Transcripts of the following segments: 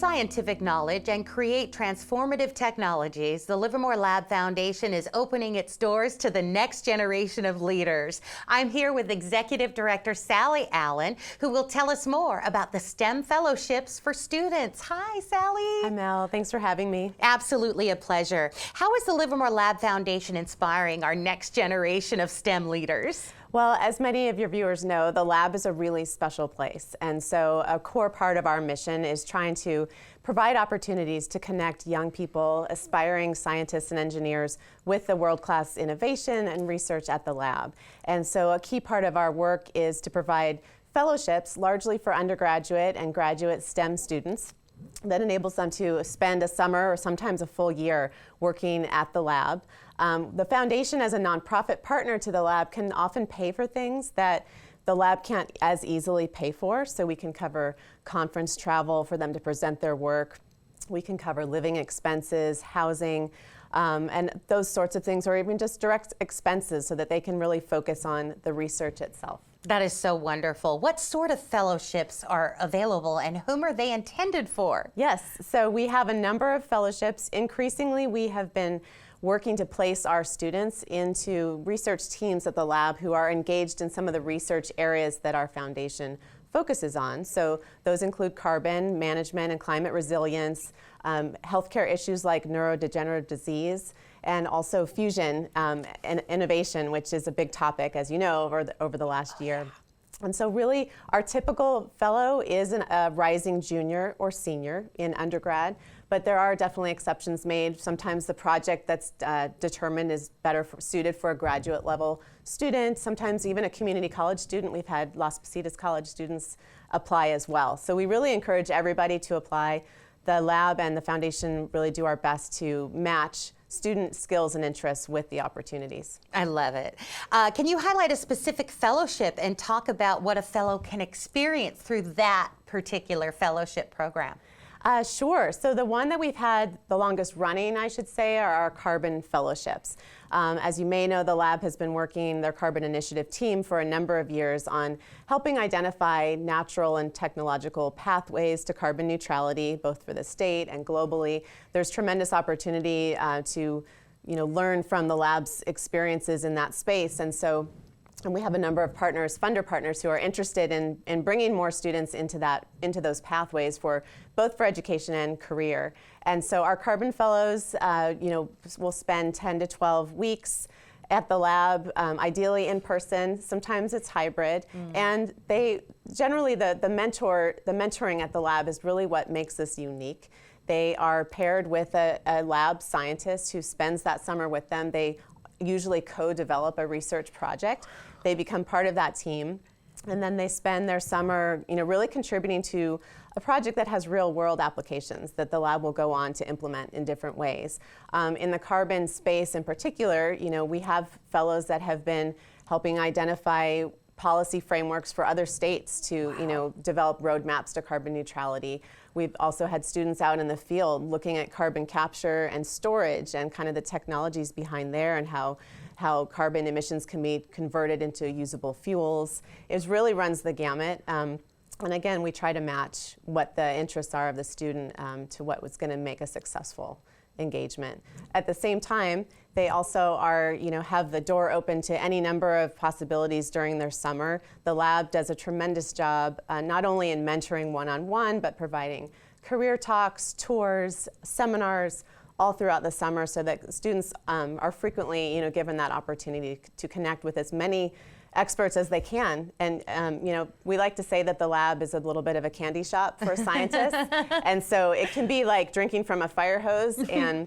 scientific knowledge and create transformative technologies, the Livermore Lab Foundation is opening its doors to the next generation of leaders. I'm here with Executive Director Sally Allen, who will tell us more about the STEM Fellowships for students. Hi, Sally. Hi, Mel. Thanks for having me. Absolutely a pleasure. How is the Livermore Lab Foundation inspiring our next generation of STEM leaders? Well, as many of your viewers know, the lab is a really special place. And so a core part of our mission is trying to provide opportunities to connect young people, aspiring scientists and engineers, with the world-class innovation and research at the lab. And so a key part of our work is to provide fellowships, largely for undergraduate and graduate STEM students, that enables them to spend a summer or sometimes a full year working at the lab. The foundation, as a nonprofit partner to the lab, can often pay for things that the lab can't as easily pay for. So we can cover conference travel for them to present their work. We can cover living expenses, housing, and those sorts of things, or even just direct expenses so that they can really focus on the research itself. That is so wonderful. What sort of fellowships are available and whom are they intended for? Yes, so we have a number of fellowships. Increasingly, we have been working to place our students into research teams at the lab who are engaged in some of the research areas that our foundation focuses on. So those include carbon management and climate resilience, healthcare issues like neurodegenerative disease, and also fusion and innovation, which is a big topic, as you know, over the last year. And so really, our typical fellow is a rising junior or senior in undergrad, but there are definitely exceptions made. Sometimes the project that's determined is better suited for a graduate level student, sometimes even a community college student. We've had Las Positas College students apply as well. So we really encourage everybody to apply. The lab and the foundation really do our best to match student skills and interests with the opportunities. I love it. Can you highlight a specific fellowship and talk about what a fellow can experience through that particular fellowship program? Sure. So the one that we've had the longest running, I should say, are our carbon fellowships. As you may know, the lab has been working, their carbon initiative team, for a number of years on helping identify natural and technological pathways to carbon neutrality, both for the state and globally. There's tremendous opportunity to learn from the lab's experiences in that space. And we have a number of partners, funder partners, who are interested in bringing more students into those pathways for both for education and career. And so our carbon fellows, will spend 10 to 12 weeks at the lab, ideally in person. Sometimes it's hybrid, and they generally the mentoring at the lab is really what makes this unique. They are paired with a lab scientist who spends that summer with them. They usually co-develop a research project. They become part of that team, and then they spend their summer, really contributing to a project that has real-world applications that the lab will go on to implement in different ways. In the carbon space in particular, we have fellows that have been helping identify policy frameworks for other states to develop roadmaps to carbon neutrality. We've also had students out in the field looking at carbon capture and storage and kind of the technologies behind there, and how carbon emissions can be converted into usable fuels. It really runs the gamut. And again, we try to match what the interests are of the student to what was going to make a successful engagement. At the same time, they also are, have the door open to any number of possibilities during their summer. The lab does a tremendous job, not only in mentoring one-on-one, but providing career talks, tours, seminars, all throughout the summer, so that students are frequently, given that opportunity to connect with as many experts as they can. And we like to say that the lab is a little bit of a candy shop for scientists. And so it can be like drinking from a fire hose, and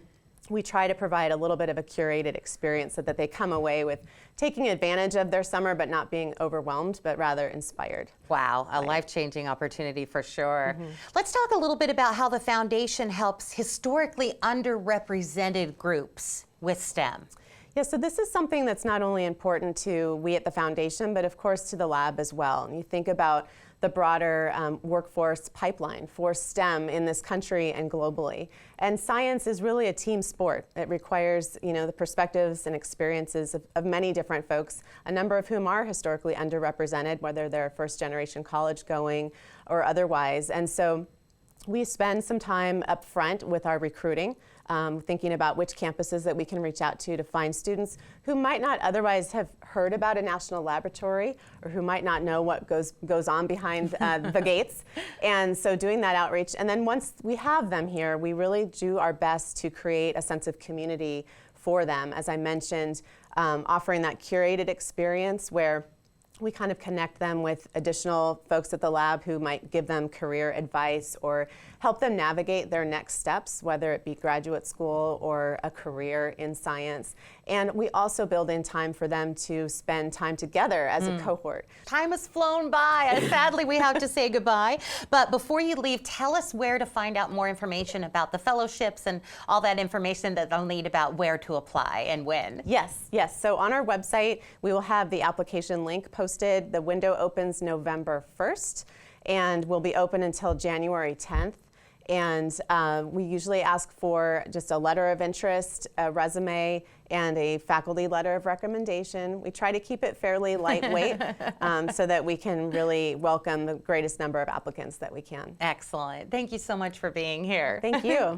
we try to provide a little bit of a curated experience so that they come away with taking advantage of their summer, but not being overwhelmed, but rather inspired. Wow, a life-changing opportunity for sure. Let's talk a little bit about how the foundation helps historically underrepresented groups with STEM. Yeah, so this is something that's not only important to we at the foundation, but of course to the lab as well. And you think about the broader workforce pipeline for STEM in this country and globally. And science is really a team sport. It requires, the perspectives and experiences of many different folks, a number of whom are historically underrepresented, whether they're first-generation college-going or otherwise. And so we spend some time up front with our recruiting, thinking about which campuses that we can reach out to find students who might not otherwise have heard about a national laboratory or who might not know what goes on behind the gates. And so doing that outreach. And then once we have them here, we really do our best to create a sense of community for them. As I mentioned, offering that curated experience where we kind of connect them with additional folks at the lab who might give them career advice or help them navigate their next steps, whether it be graduate school or a career in science. And we also build in time for them to spend time together as a cohort. Time has flown by. Sadly, we have to say goodbye. But before you leave, tell us where to find out more information about the fellowships and all that information that they'll need about where to apply and when. Yes. So on our website, we will have the application link posted. The window opens November 1st and will be open until January 10th. And we usually ask for just a letter of interest, a resume, and a faculty letter of recommendation. We try to keep it fairly lightweight so that we can really welcome the greatest number of applicants that we can. Excellent. Thank you so much for being here. Thank you.